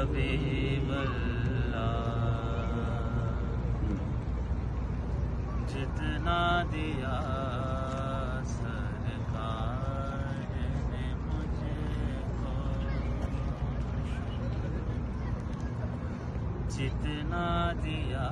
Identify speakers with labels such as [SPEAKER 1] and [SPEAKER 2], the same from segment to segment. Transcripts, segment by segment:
[SPEAKER 1] हबीबल्लाह, जितना दिया सरकार ने मुझको, जितना दिया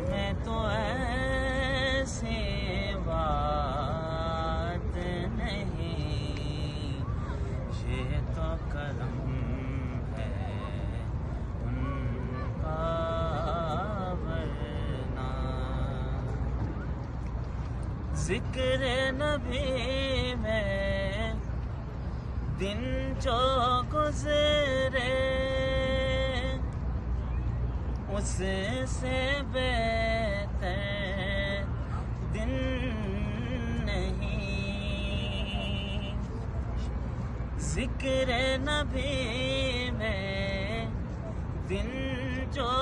[SPEAKER 1] में तो ऐसी बात नहीं, ये तो करम है उनका वरना। जिक्र नबी में दिन जो गुजरे, उससे बेहतर दिन नहीं। जिक्र नबी में दिन जो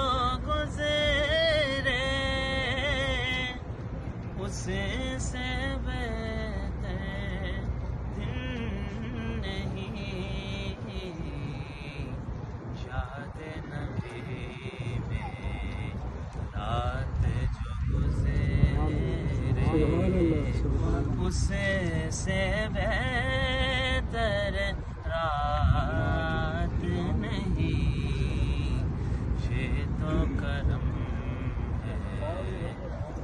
[SPEAKER 1] गुजरे, उससे बेहतर दिन नहीं। याद नबी रात जो गुज़रे, उससे बेहतर रात नहीं। ये तो करम है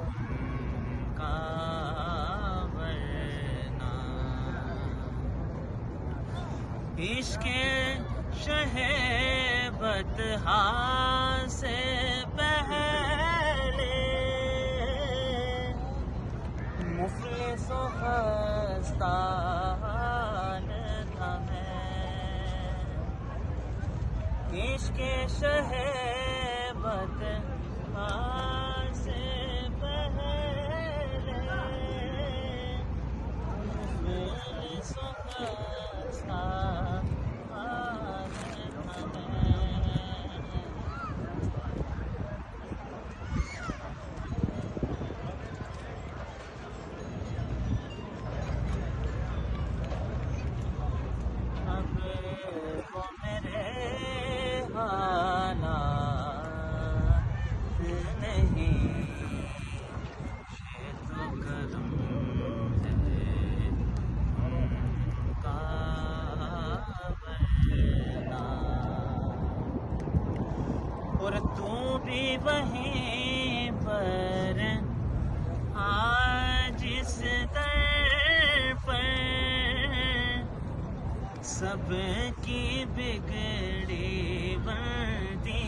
[SPEAKER 1] उनका वरना। इश्क़े शहे बतहा से मुफ़लिस खस्ता था मैं। इश्क़े शहे बतहा से पहले, मुफ़लिस खस्ता और तू भी वहीं पर आज इस दर पर, सबकी बिगड़ी बनती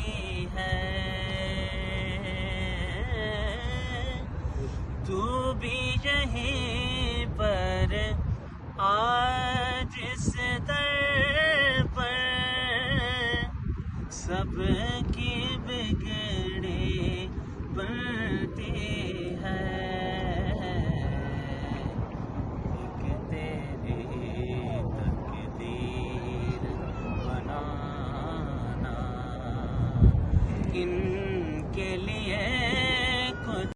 [SPEAKER 1] है। तू भी यहीं पर आज इस दर पर, सबकी बिगड़ी बनती है। एक तेरी तकदीर बनाना, इन